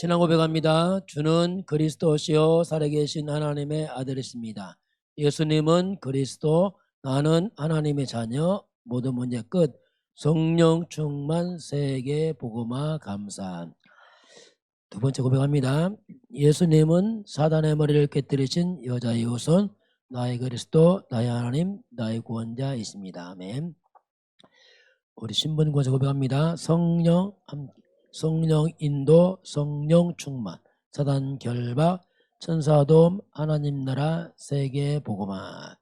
신앙 고백합니다. 주는 그리스도시요 살아계신 하나님의 아들이십니다. 예수님은 그리스도, 나는 하나님의 자녀, 모든 문제 끝. 성령 충만 세계 복음화 감사. 두 번째 고백합니다. 예수님은 사단의 머리를 깨뜨리신 여자의 후손, 나의 그리스도, 나의 하나님, 나의 구원자이십니다. 아멘. 우리 신분권자 고백합니다. 성령 인도, 성령 충만, 사단 결박, 천사돔, 하나님 나라, 세계 복음화.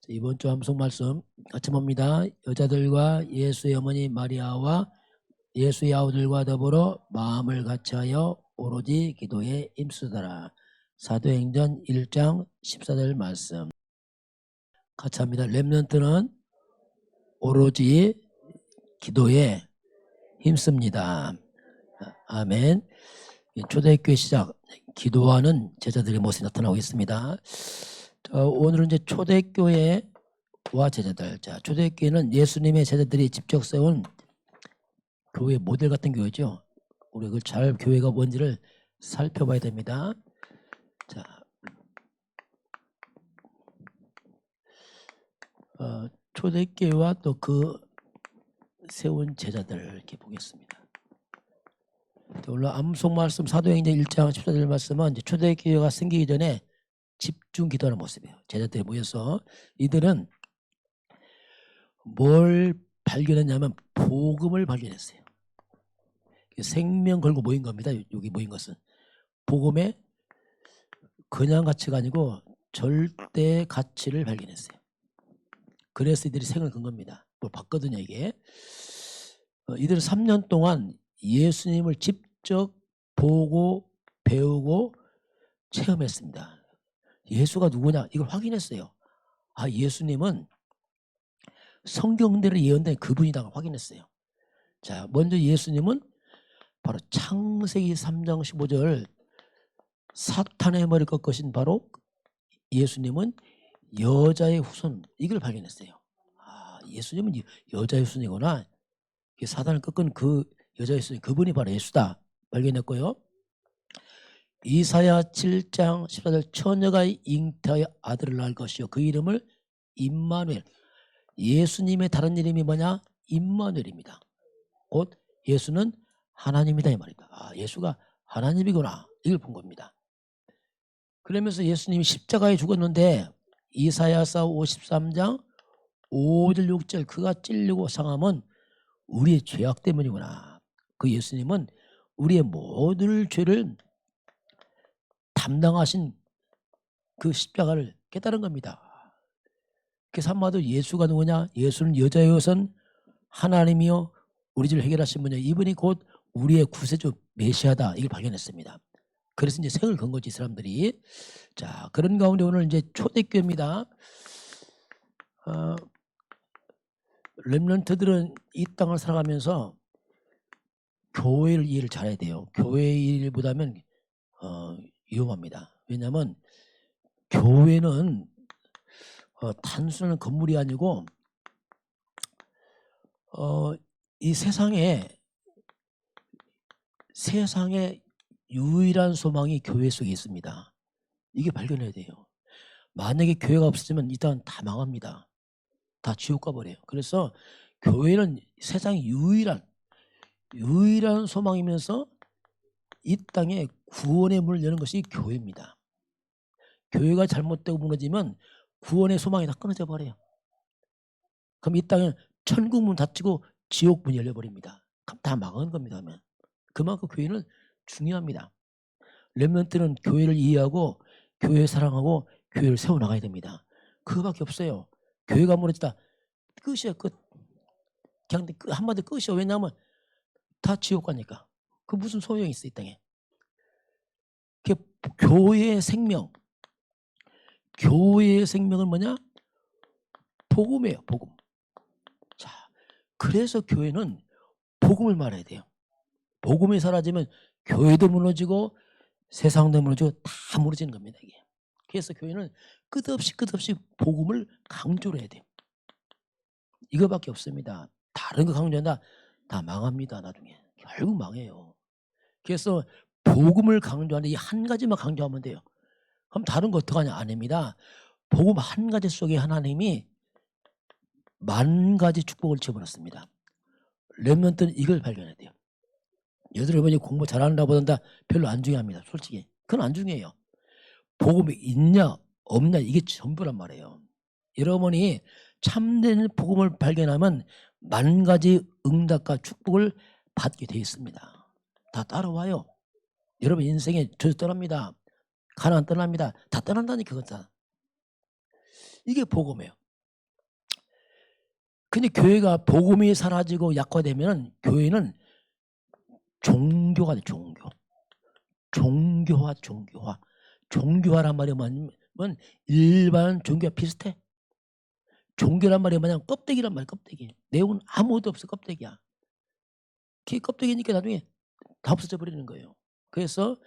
이번 주 함송 말씀 같이 봅니다. 여자들과 예수의 어머니 마리아와 예수의 아우들과 더불어 마음을 같이하여 오로지 기도에 힘쓰더라. 사도행전 1장 14절 말씀 같이 합니다. 렘넌트는 오로지 기도에 힘씁니다. 아멘. 초대교회 시작, 기도하는 제자들의 모습이 나타나고 있습니다. 오늘은 이제 초대교회와 제자들. 자, 초대교회는 예수님의 제자들이 직접 세운 교회 모델 같은 교회죠. 우리 그걸 잘 교회가 뭔지를 살펴봐야 됩니다. 자, 초대교회와 또 그 세운 제자들 이렇게 보겠습니다. 오늘 암송 말씀 사도행전 1장 14절 말씀은 이제 초대교회가 생기기 전에 집중 기도하는 모습이에요. 제자들이 모여서 이들은 뭘 발견했냐면 복음을 발견했어요. 생명 걸고 모인 겁니다. 여기 모인 것은 복음의 그냥 가치가 아니고 절대 가치를 발견했어요. 그래서 이들이 생을 건 겁니다. 뭘 봤거든요 이게. 이들은 3년 동안 예수님을 직접 보고 배우고 체험했습니다. 예수가 누구냐 이걸 확인했어요. 아, 예수님은 성경대로 예언된 그분이다 확인했어요. 자, 먼저 예수님은 바로 창세기 3장 15절 사탄의 머리 꺾으신 바로 예수님은 여자의 후손, 이걸 발견했어요. 아, 예수님은 여자의 후손이구나. 사단을 꺾은 그 여자의 후손, 그분이 바로 예수다 발견했고요. 이사야 7장 14절 처녀가 잉태하여 아들을 낳을 것이요 그 이름을 임마누엘. 예수님의 다른 이름이 뭐냐? 임마누엘입니다. 곧 예수는 하나님이다 이 말입니다. 아, 예수가 하나님이구나 이걸 본 겁니다. 그러면서 예수님이 십자가에 죽었는데 이사야서 53장 5절 6절 그가 찔리고 상함은 우리의 죄악 때문이구나. 그 예수님은 우리의 모든 죄를 담당하신 그 십자가를 깨달은 겁니다. 그래서 한마디로 예수가 누구냐? 예수는 여자의 후손, 하나님이요 우리 죄를 해결하신 분이요 이분이 곧 우리의 구세주 메시아다 이걸 발견했습니다. 그래서 이제 생을 건 거지 사람들이. 자, 그런 가운데 오늘 이제 초대교회입니다. 렘넌트들은 이 땅을 살아가면서 교회를 이해를 잘해야 돼요. 교회 일보다는 위험합니다. 왜냐하면 교회는 단순한 건물이 아니고 이 세상에 유일한 소망이 교회 속에 있습니다. 이게 발견해야 돼요. 만약에 교회가 없으면 일단 다 망합니다. 다 지옥 가버려요. 그래서 교회는 세상의 유일한 소망이면서 이 땅에 구원의 문을 여는 것이 교회입니다. 교회가 잘못되고 무너지면 구원의 소망이 다 끊어져 버려요. 그럼 이 땅에 천국 문 닫히고 지옥 문이 열려버립니다. 그럼 다 망한 겁니다. 하면 그만큼 교회는 중요합니다. 렘넌트는 교회를 이해하고 교회 사랑하고 교회를 세워나가야 됩니다. 그거밖에 없어요. 교회가 무너지다 끝이야 끝. 그냥 한마디 끝이야. 왜냐하면 다 지옥 가니까. 그 무슨 소용이 있어 이 땅에. 교회의 생명. 교회의 생명은 뭐냐? 복음이에요. 복음. 자, 그래서 교회는 복음을 말해야 돼요. 복음이 사라지면 교회도 무너지고 세상도 무너지고 다 무너지는 겁니다. 이게. 그래서 교회는 끝없이 복음을 강조를 해야 돼요. 이거밖에 없습니다. 다른 거 강조한다 다 망합니다. 나중에 결국 망해요. 그래서 복음을 강조하는데 이 한 가지만 강조하면 돼요. 그럼 다른 거 어떡하냐? 아닙니다. 복음 한 가지 속에 하나님이 만 가지 축복을 집어넣습니다. 렘넌트는 이걸 발견해야 돼요. 여러분이 공부 잘하는다고 보다 별로 안 중요합니다. 솔직히. 그건 안 중요해요. 복음이 있냐 없냐 이게 전부란 말이에요. 여러분이 참된 복음을 발견하면 만 가지 응답과 축복을 받게 되어 있습니다. 다 따라와요. 여러분 인생에 저주 떠납니다. 가난 떠납니다. 다 떠난다니까 그건. 이게 복음이에요. 근데 교회가 복음이 사라지고 약화되면 교회는 종교가 돼. 종교화. 종교화란 말이 뭐냐면 일반 종교와 비슷해. 종교란 말이 뭐냐면 껍데기란 말이야. 껍데기. 내용은 아무것도 없어. 껍데기야. 그게 껍데기니까 나중에 다 없어져 버리는 거예요. 그래서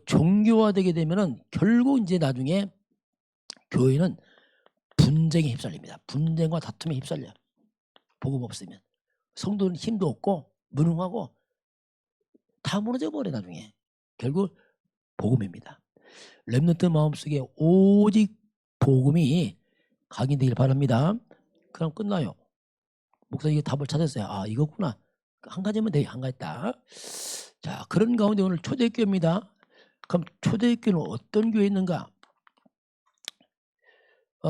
종교화되게 되면은 결국 이제 나중에 교회는 분쟁에 휩쓸립니다. 분쟁과 다툼에 휩쓸려. 복음 없으면. 성도는 힘도 없고 무능하고 다 무너져 버려 나중에. 결국 복음입니다. 렘넌트 마음속에 오직 복음이 각인되길 바랍니다. 그럼 끝나요. 목사님 이게 답을 찾았어요. 아 이거구나. 한 가지면 돼요. 한 가지 딱. 자 그런 가운데 오늘 초대교회입니다. 그럼 초대교회는 어떤 교회에 있는가?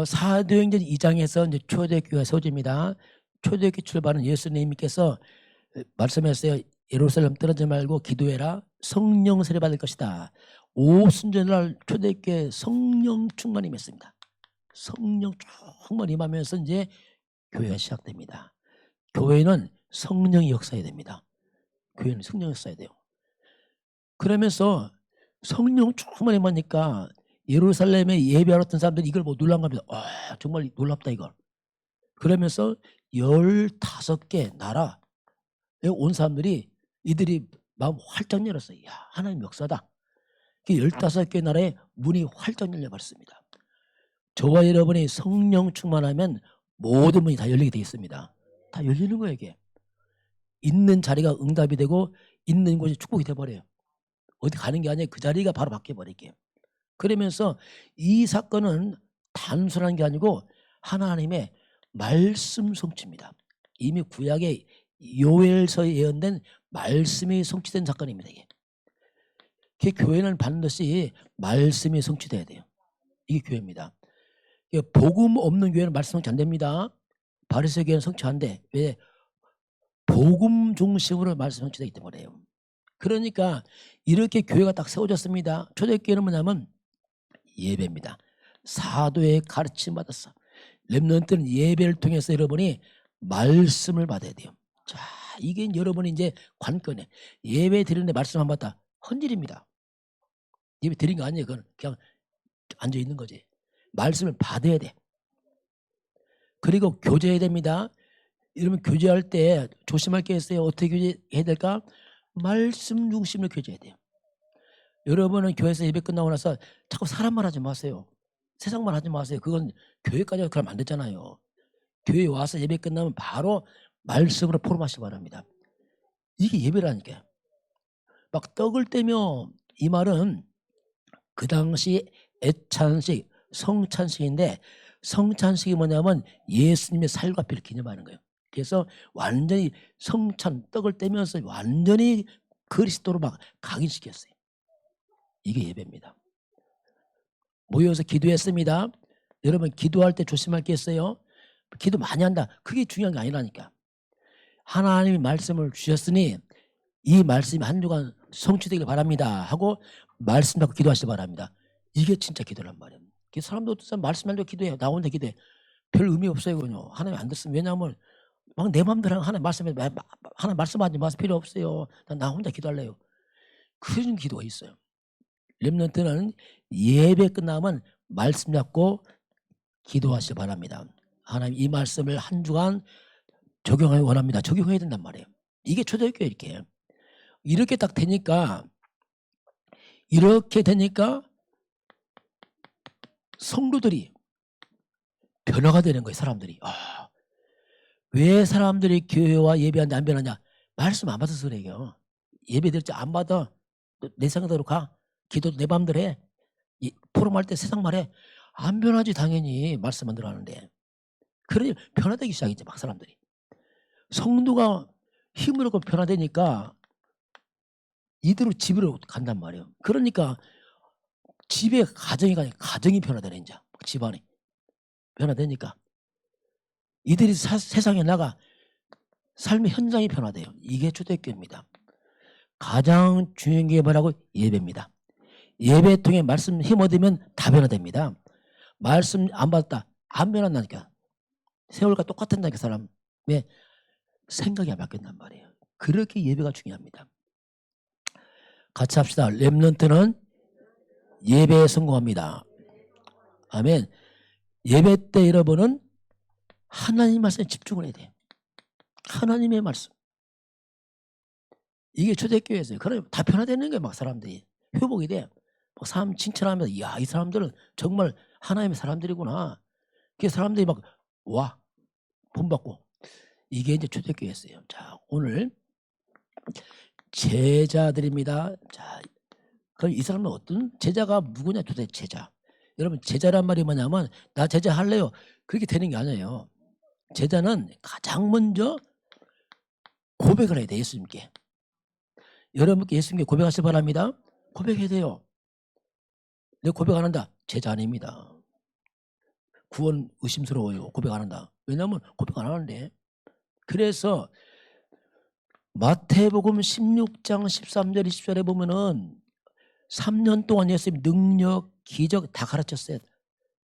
사도행전 2장에서 이제 초대교회가 세워집니다. 초대교회 출발은 예수님께서 말씀하셨어요. 예루살렘 떠나지 말고 기도해라. 성령 세례 받을 것이다. 오순절날 초대교회 성령 충만이 임했습니다. 성령 충만 임하면서 이제 교회가 시작됩니다. 교회는 성령이 역사해야 됩니다. 교회는 성령이 역사해야 돼요. 그러면서 성령 충만 임하니까 예루살렘에 예배하러 왔던 사람들이 이걸 뭐 놀란 겁니다. 와 정말 놀랍다 이걸. 그러면서 15개 나라에 온 사람들이 이들이 마음 활짝 열었어요. 야 하나님 역사다. 15개 나라에 문이 활짝 열려버렸습니다. 저와 여러분이 성령 충만하면 모든 문이 다 열리게 되어 있습니다. 다 열리는 거예요 이게. 있는 자리가 응답이 되고 있는 곳이 축복이 돼버려요. 어디 가는 게 아니라 그 자리가 바로 바뀌어버릴게요. 그러면서 이 사건은 단순한 게 아니고 하나님의 말씀 성취입니다. 이미 구약의 요엘서에 예언된 말씀이 성취된 사건입니다. 이게 교회는 반드시 말씀이 성취돼야 돼요. 이게 교회입니다. 복음 없는 교회는 말씀 성취 안 됩니다. 바리새교 교회는 성취 안 돼. 왜? 복음 중심으로 말씀 성취되기 때문에요. 그러니까 이렇게 교회가 딱 세워졌습니다. 초대교회는 뭐냐면 예배입니다. 사도의 가르침 받았어. 렘넌트는 예배를 통해서 여러분이 말씀을 받아야 돼요. 자, 이게 여러분이 이제 관건이에요. 예배 드리는데 말씀 안 받다. 헌질입니다. 예배 드린 거 아니에요. 그건 그냥 앉아 있는 거지. 말씀을 받아야 돼. 그리고 교제해야 됩니다. 이러면 교제할 때 조심할 게 있어요. 어떻게 교제해야 될까? 말씀 중심으로 교제해야 돼요. 여러분은 교회에서 예배 끝나고 나서 자꾸 사람만 하지 마세요. 세상만 하지 마세요. 그건 교회까지 그러면 안 되잖아요. 교회에 와서 예배 끝나면 바로 말씀으로 포럼하시기 바랍니다. 이게 예배라니까요. 막 떡을 떼며 이 말은 그 당시 애찬식, 성찬식인데 성찬식이 뭐냐면 예수님의 살과 피를 기념하는 거예요. 그래서 완전히 성찬 떡을 떼면서 완전히 그리스도로 막 각인시켰어요. 이게 예배입니다. 모여서 기도했습니다. 여러분 기도할 때 조심할 게 있어요. 기도 많이 한다. 그게 중요한 게 아니라니까. 하나님이 말씀을 주셨으니 이 말씀이 한 주간 성취되길 바랍니다 하고 말씀 받고 기도하시기 바랍니다. 이게 진짜 기도란 말이에요. 사람도 어떤 사람 말씀 하려고 기도해요. 나 혼자 기도해. 별 의미 없어요. 그냥 하나님 안 듣으면. 왜냐하면 막 내 마음대로 하나님 말씀해. 하나님 말씀하지 마세요. 필요 없어요. 나 혼자 기도할래요. 그런 기도가 있어요. 렘넌트는 예배 끝나면 말씀 잡고 기도하시기 바랍니다. 하나님 이 말씀을 한 주간 적용하기 원합니다. 적용해야 된단 말이에요. 이게 초대교회 이렇게 딱 되니까 성도들이 변화가 되는 거예요. 사람들이. 왜 사람들이 교회와 예배하는데 안 변하냐? 말씀 안 받아서 그래요. 예배 드릴 때 안 받아. 내 생각대로 가. 기도도 내 맘대로 해. 포럼할 때 세상 말해. 안 변하지 당연히 말씀만 들어가는데. 그러니 변화되기 시작이지 막 사람들이. 성도가 힘을 얻고 변화되니까 이대로 집으로 간단 말이에요. 그러니까 집에 가정이 변화되는 이제 집안이 변화되니까 이들이 세상에 나가 삶의 현장이 변화돼요. 이게 초대교회입니다. 가장 중요한 게 뭐라고? 예배입니다. 예배 통해 말씀 힘 얻으면 다 변화됩니다. 말씀 안 받았다 안 변한다니까. 세월과 똑같은다니까 사람의 생각이 안 바뀐단 말이에요. 그렇게 예배가 중요합니다. 같이 합시다. 렘넌트는 예배에 성공합니다. 아멘. 예배 때 여러분은 하나님 말씀에 집중을 해야 돼요. 하나님의 말씀. 이게 초대교회에서요. 그러면 다 변화되는 거예요. 막 사람들이. 회복이 돼. 막 사람 칭찬하면서 이야 이 사람들은 정말 하나님의 사람들이구나. 그 사람들이 막 와 본받고. 이게 이제 초대교회였어요. 자 오늘 제자들입니다. 자 그럼 이 사람은 어떤 제자가 누구냐 도대체 제자. 여러분 제자란 말이 뭐냐면 나 제자 할래요. 그렇게 되는 게 아니에요. 제자는 가장 먼저 고백을 해야 돼 예수님께. 여러분께 예수님께 고백하시기 바랍니다. 고백해야 돼요. 내가 고백 안 한다. 제자 아닙니다. 구원 의심스러워요. 고백 안 한다. 왜냐하면 고백 안 하는데. 그래서 마태복음 16장 13절 20절에 보면은 3년 동안 예수님 능력 기적 다 가르쳤어요.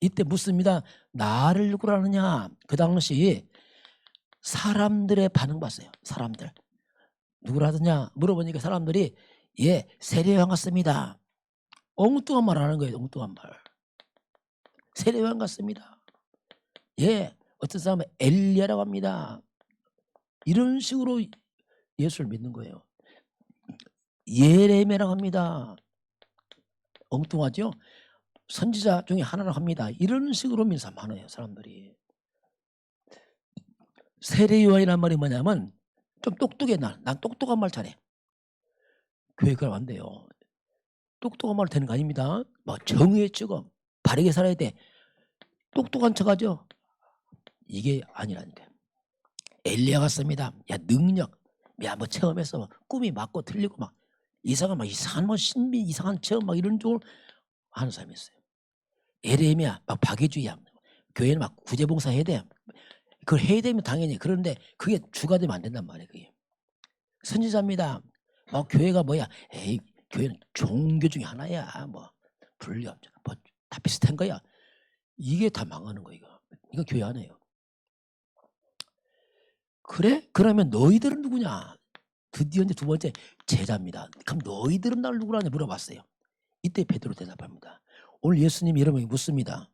이때 묻습니다. 나를 누구라 하느냐. 그 당시 사람들의 반응 봤어요. 사람들. 누구라 하느냐 물어보니까 사람들이 예 세례요한 같습니다. 엉뚱한 말 하는 거예요. 엉뚱한 말. 세례요한 같습니다. 예 어떤 사람은 엘리야라고 합니다. 이런 식으로 예수를 믿는 거예요. 예레미야라고 합니다. 엉뚱하죠. 선지자 중에 하나라고 합니다. 이런 식으로 믿는 사람 많아요. 사람들이. 세례요한이란 말이 뭐냐면 좀 똑똑해. 난 똑똑한 말 잘해. 교회 그러면 안 돼요. 똑똑한 말 되는 거 아닙니다. 막 정의에 찍어 바르게 살아야 돼. 똑똑한 척하죠. 이게 아니라니까요. 엘리야 같습니다. 야 능력. 야 뭐 체험해서 꿈이 맞고 틀리고 막 이상한 뭐 신비 이상한 체험 막 이런 쪽을 하는 사람이 있어요. 예레미야 막 박애주의야. 교회는 막 구제봉사 해야 돼. 그걸 해야 되면 당연히. 그런데 그게 주가 되면 안 된단 말이에요. 그게. 선지자입니다. 막 교회가 뭐야. 에이 교회는 종교 중에 하나야. 뭐 불교 뭐 다 비슷한 거야. 이게 다 망하는 거야. 이거 교회 아니에요. 그래? 그러면 너희들은 누구냐? 드디어 이제 두 번째 제자입니다. 그럼 너희들은 나를 누구라냐 물어봤어요. 이때 베드로 대답합니다. 오늘 예수님이 여러분에게 묻습니다.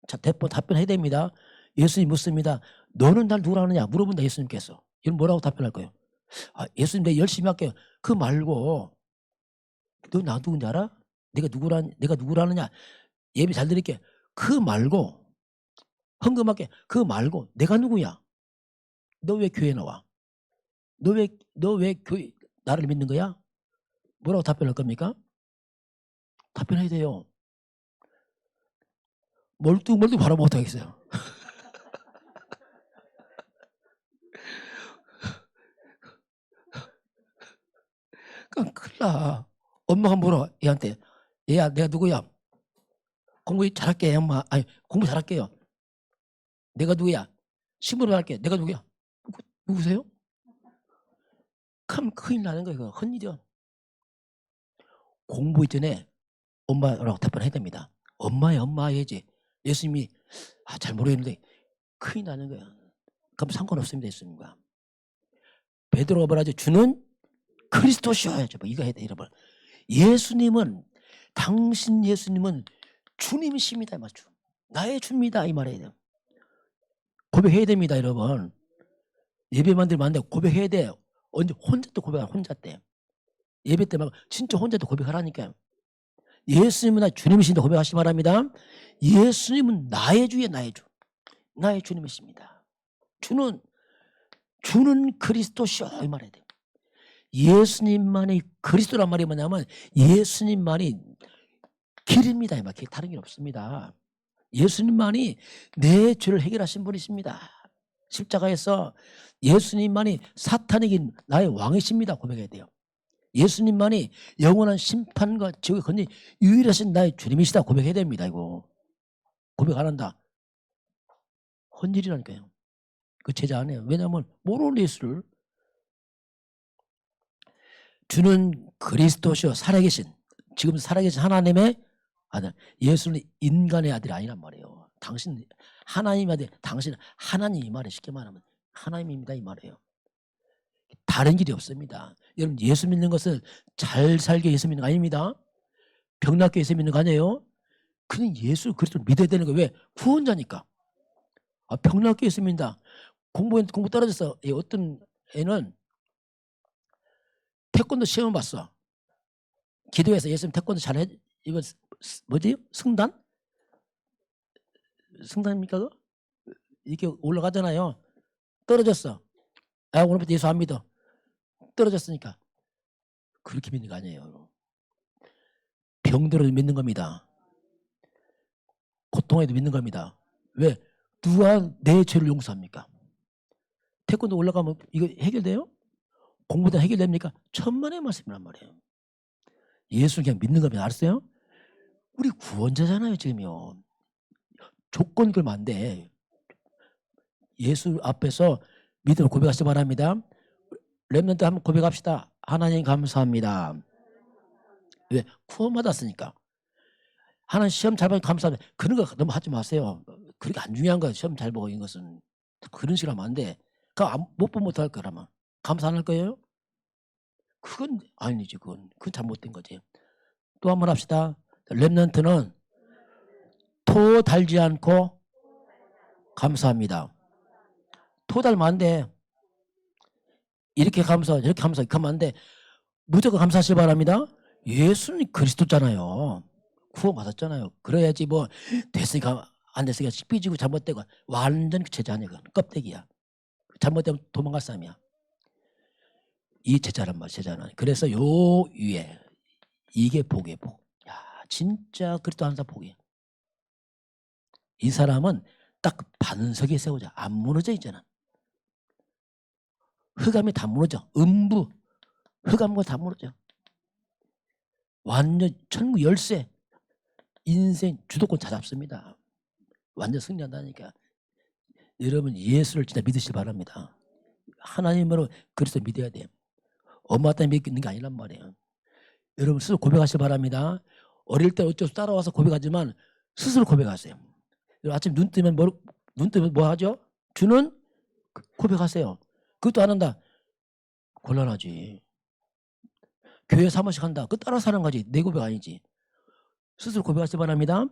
자, 답변해야 됩니다. 예수님 묻습니다. 너는 날 누구라 하느냐 물어본다 예수님께서. 이건 뭐라고 답변할 거예요? 아, 예수님 내가 열심히 할게요. 그 말고 너 나 누군지 알아? 내가 누구라느냐 예배 잘 드릴게. 그 말고 헌금할게. 그 말고 내가 누구야? 너 왜 교회 나와? 너 왜 교회 나를 믿는 거야? 뭐라고 답변할 겁니까? 답변해야 돼요. 멀뚱멀뚱 바로 못하겠어요. 그럼 큰일 나. 엄마가 물어 얘한테. 얘야 내가 누구야? 공부 잘할게 엄마. 아니 공부 잘할게요. 내가 누구야? 시부를 할게. 내가 누구야? 누구세요? 그럼 큰일 나는 거예요. 헌일이요. 공부 이전에 엄마라고 답변해야 됩니다. 엄마야 엄마 해야지. 예수님이 잘 모르겠는데 큰일 나는 거야. 그럼 상관없습니다. 예수님과. 베드로가 뭐라죠? 주는 그리스도시여야죠. 뭐 이거 해야 돼. 여러분. 당신 예수님은 주님이십니다. 맞죠? 나의 주입니다. 이 말해야 돼요. 고백해야 됩니다. 여러분. 예배만 들면 안 돼. 고백해야 돼요. 언제 혼자 또 고백하라. 혼자 때. 예배 때 막 진짜 혼자 또 고백하라니까요. 예수님은 나 주님이신데 고백하시기 바랍니다. 예수님은 나의 주예요. 나의 주. 나의 주님이십니다. 주는 그리스도시여 이 말해야 돼요. 예수님만이 그리스도란 말이 뭐냐면 예수님만이 길입니다. 막 다른 길 없습니다. 예수님만이 내 죄를 해결하신 분이십니다. 십자가에서 예수님만이 사탄이 이긴 나의 왕이십니다. 고백해야 돼요. 예수님만이 영원한 심판과 지옥의 건이 유일하신 나의 주님이시다. 고백해야 됩니다. 이거 고백 안 한다. 헌일이라니까요. 그 제자 안 해요. 왜냐하면 모르는 예수를. 주는 그리스도시요 살아계신, 지금 살아계신 하나님의 아들. 예수는 인간의 아들이 아니란 말이에요. 당신 하나님의 아들, 당신은 하나님, 이 말에 쉽게 말하면 하나님입니다 이 말이에요. 다른 길이 없습니다. 여러분, 예수 믿는 것은 잘 살게 예수 믿는 거 아닙니다. 병 낫게 예수 믿는 거 아니에요. 그냥 예수 그리스도를 믿어야 되는 거예요. 왜? 구원자니까. 병 낫게 예수 믿는다. 공부 떨어졌어. 어떤 애는 태권도 시험 봤어. 기도해서 예수님 태권도 잘해. 이거 뭐지? 승단? 승단입니까? 그거? 이렇게 올라가잖아요. 떨어졌어. 오늘부터 예수 안 믿어. 떨어졌으니까. 그렇게 믿는 거 아니에요. 병들어도 믿는 겁니다. 고통에도 믿는 겁니다. 왜? 누가 내 죄를 용서합니까? 태권도 올라가면 이거 해결돼요? 공부도 해결됩니까? 천만의 말씀이란 말이에요. 예수를 그냥 믿는 겁니다. 알았어요? 우리 구원자잖아요 지금요. 조건 걸면 안 돼. 예수 앞에서 믿음을 고백하시기 바랍니다. 렘넌트 한번 고백합시다. 하나님 감사합니다. 왜? 구원받았으니까. 하나님 시험 잘 보니 감사합니다. 그런 거 너무 하지 마세요. 그렇게 안 중요한 거예요. 시험 잘 보고 있는 것은. 그런 식으로 하면 안 돼. 못 보면 못할 거라면. 감사 안 할 거예요? 그건 아니지. 그건 잘못된 거지. 또 한 번 합시다. 렘넌트는 토 달지 않고 감사합니다. 토 달면 안 돼. 이렇게 감사, 이렇게 감사, 이렇게 하면 안 돼. 무조건 감사하시기 바랍니다. 예수는 그리스도잖아요. 구원 받았잖아요. 그래야지 뭐 됐으니까 안 됐으니까 삐지고 잘못되고 완전 제자 아니야. 껍데기야. 잘못되면 도망갈 사람이야. 이 제자란 말이야. 제자는. 그래서 요 위에 이게 복이에요. 복. 야, 진짜 그리스도 한 사람 복이에요. 이 사람은 딱 반석에 세우자. 안 무너져 이제는. 흑암이 다 무너져. 음부, 흑암과 다 무너져. 완전 천국 열쇠. 인생 주도권 다 잡습니다. 완전 승리한다니까. 여러분 예수를 진짜 믿으시기 바랍니다. 하나님으로 그리스도 믿어야 돼요. 엄마 때문에 믿는 게 아니란 말이에요. 여러분 스스로 고백하시기 바랍니다. 어릴 때 어쩔 수 따라와서 고백하지만 스스로 고백하세요. 아침 눈 뜨면 뭐 하죠? 주는 고백하세요. 그것도 안 한다. 곤란하지. 교회 사무실 한다. 그거 따라 사는 거지. 내 고백 아니지. 스스로 고백하시기 바랍니다.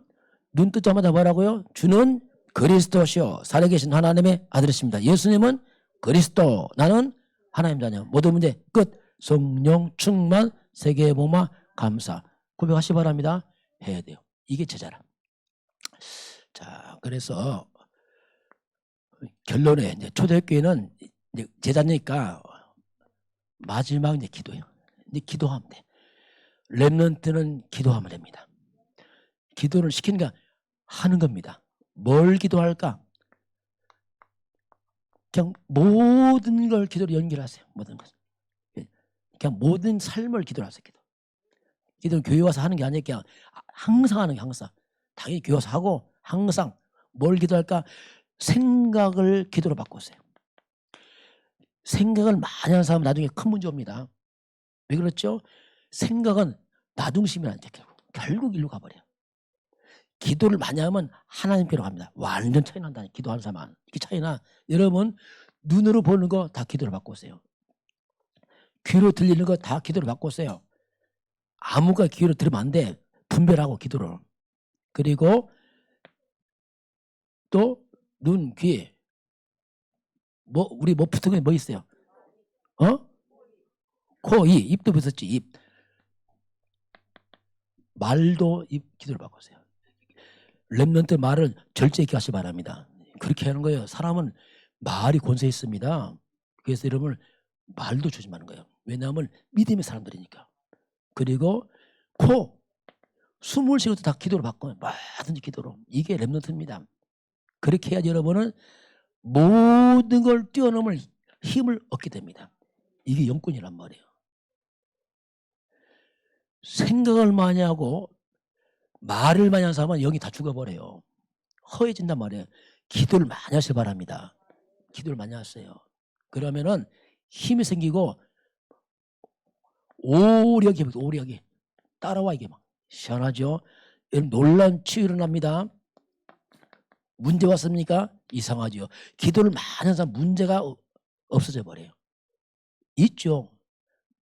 눈 뜨자마자 뭐라고요? 주는 그리스도시요 살아계신 하나님의 아들이십니다. 예수님은 그리스도, 나는 하나님 자녀. 모든 문제 끝. 성령 충만, 세계 복음 감사. 고백하시기 바랍니다. 해야 돼요. 이게 제자라. 자, 그래서 결론에 이제 초대교회는 이제 제자니까 마지막 이제 기도예요. 이제 기도하면 돼. 렘넌트는 기도하면 됩니다. 기도를 시키니까 하는 겁니다. 뭘 기도할까? 그냥 모든 걸 기도로 연결하세요. 모든 것을. 그냥 모든 삶을 기도로 하세요. 기도는 교회 와서 하는 게 아니라 그냥 항상 하는 게 항상. 당연히 교회 와서 하고 항상 뭘 기도할까? 생각을 기도로 바꾸세요. 생각을 많이 하는 사람은 나중에 큰 문제 옵니다. 왜 그렇죠? 생각은 나중심이라는 게 결국 일로 가버려요. 기도를 많이 하면 하나님께로 갑니다. 완전 차이 난다. 기도하는 사람은. 이게 차이나. 여러분 눈으로 보는 거 다 기도로 바꾸세요. 귀로 들리는 거 다 기도로 바꾸세요. 아무가 귀로 들으면 안 돼. 분별하고 기도를. 그리고 또 눈, 귀. 우리 붙은 게 뭐 있어요? 코, 입도 붙었지. 입. 말도 입 기도를 바꾸세요. 렘넌트 말을 절제 있게 하시기 바랍니다. 그렇게 하는 거예요. 사람은 말이 권세 있습니다. 그래서 여러분 말도 조심하는 거예요. 왜냐하면 믿음의 사람들이니까. 그리고 코, 숨을 쉬어도 다 기도를 바꿔요. 뭐든지 기도로. 이게 렘넌트입니다. 그렇게 해야 여러분은 모든 걸 뛰어넘을 힘을 얻게 됩니다. 이게 영권이란 말이에요. 생각을 많이 하고 말을 많이 하는 사람은 영이 다 죽어버려요. 허해진단 말이에요. 기도를 많이 하시길 바랍니다. 기도를 많이 하세요. 그러면은 힘이 생기고 오력이 따라와. 이게 막 시원하죠. 여러분 놀라운 치유 일어납니다. 문제 왔습니까? 이상하죠. 기도를 많이 하는 사람 문제가 없어져 버려요. 있죠.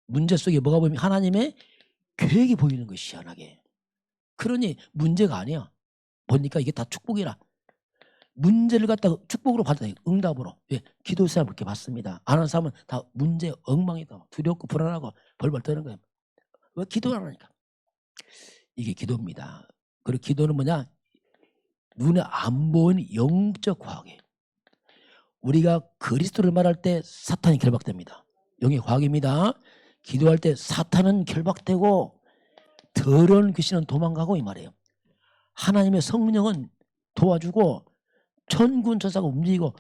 문제 속에 뭐가 보이면 하나님의 계획이 보이는 것이 시원하게. 그러니 문제가 아니야. 보니까 이게 다 축복이라. 문제를 갖다가 축복으로 받아야 돼. 응답으로. 예, 기도 사람 그렇게 받습니다. 안 하는 사람은 다 문제 엉망이다. 두렵고 불안하고 벌벌 떠는 거예요. 왜 기도를 안 하니까. 이게 기도입니다. 그리고 기도는 뭐냐? 눈에 안 보이는 영적 과학이에요. 우리가 그리스도를 말할 때 사탄이 결박됩니다. 영의 과학입니다. 기도할 때 사탄은 결박되고 더러운 귀신은 도망가고 이 말이에요. 하나님의 성령은 도와주고 천군 천사가 움직이고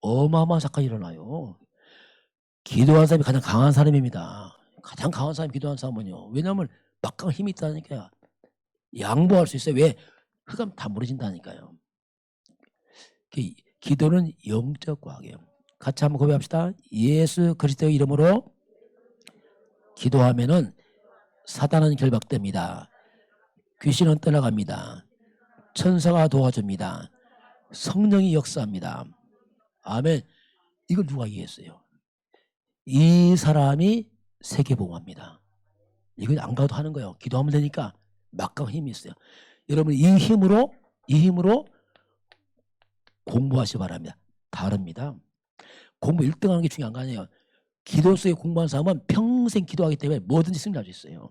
어마어마한 사건이 일어나요. 기도하는 사람이 가장 강한 사람입니다. 가장 강한 사람이 기도하는 사람은요. 왜냐하면 막강한 힘이 있다니까요. 양보할 수 있어요. 왜? 흑암 다 무너진다니까요. 기도는 영적 과학이에요. 같이 한번 고백합시다. 예수 그리스도의 이름으로 기도하면은 사단은 결박됩니다. 귀신은 떠나갑니다. 천사가 도와줍니다. 성령이 역사합니다. 아멘. 이걸 누가 이해했어요? 이 사람이 세계복음합니다. 이건 안 가도 하는 거예요. 기도하면 되니까 막강 힘이 있어요. 여러분 이 힘으로 공부하시기 바랍니다. 다릅니다. 공부 1등하는 게 중요한 거 아니에요. 기도 속에 공부하는 사람은 평생 기도하기 때문에 뭐든지 승리할 수 있어요.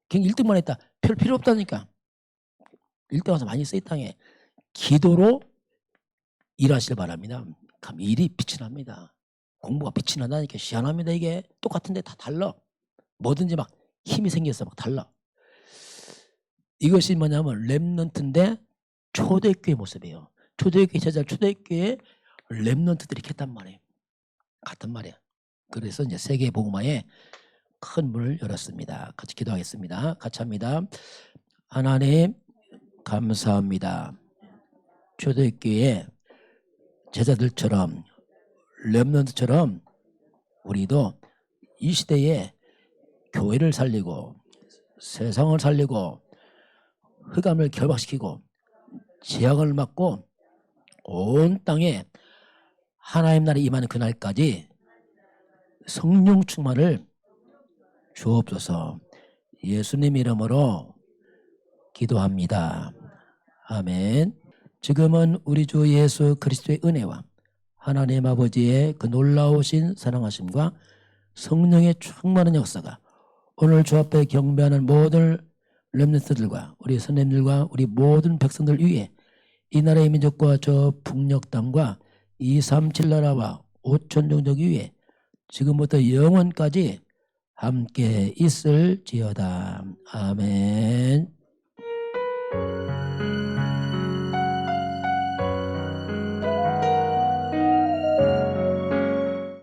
그냥 1등만 했다. 별 필요 없다니까. 1등 와서 많이 써 이 땅에. 기도로 일하시길 바랍니다. 그럼 일이 빛이 납니다. 공부가 빛이 난다니까 시원합니다. 이게 똑같은데 다 달라. 뭐든지 막 힘이 생겨서 막 달라. 이것이 뭐냐면 렘넌트인데 초대교회 모습이에요. 초대교회 제자 초대교회 렘넌트들이 이렇게 했단 말이에요. 같은 말이야. 그래서 이제 세계 복음화에 큰 문을 열었습니다. 같이 기도하겠습니다. 같이 합니다. 하나님 감사합니다. 초대교회 제자들처럼 렘넌트처럼 우리도 이 시대에 교회를 살리고 세상을 살리고 흑암을 결박시키고 재앙을 막고 온 땅에 하나님 나라에 임하는 그날까지 성령 충만을 주옵소서. 예수님 이름으로 기도합니다. 아멘. 지금은 우리 주 예수 그리스도의 은혜와 하나님 아버지의 그 놀라우신 사랑하심과 성령의 충만한 역사가 오늘 주 앞에 경배하는 모든 렘넌트들과 우리 선생님들과 우리 모든 백성들 위에 이 나라의 민족과 저 북녘 땅과 237 나라와 5천 종족 위에 지금부터 영원까지 함께 있을지어다. 아멘.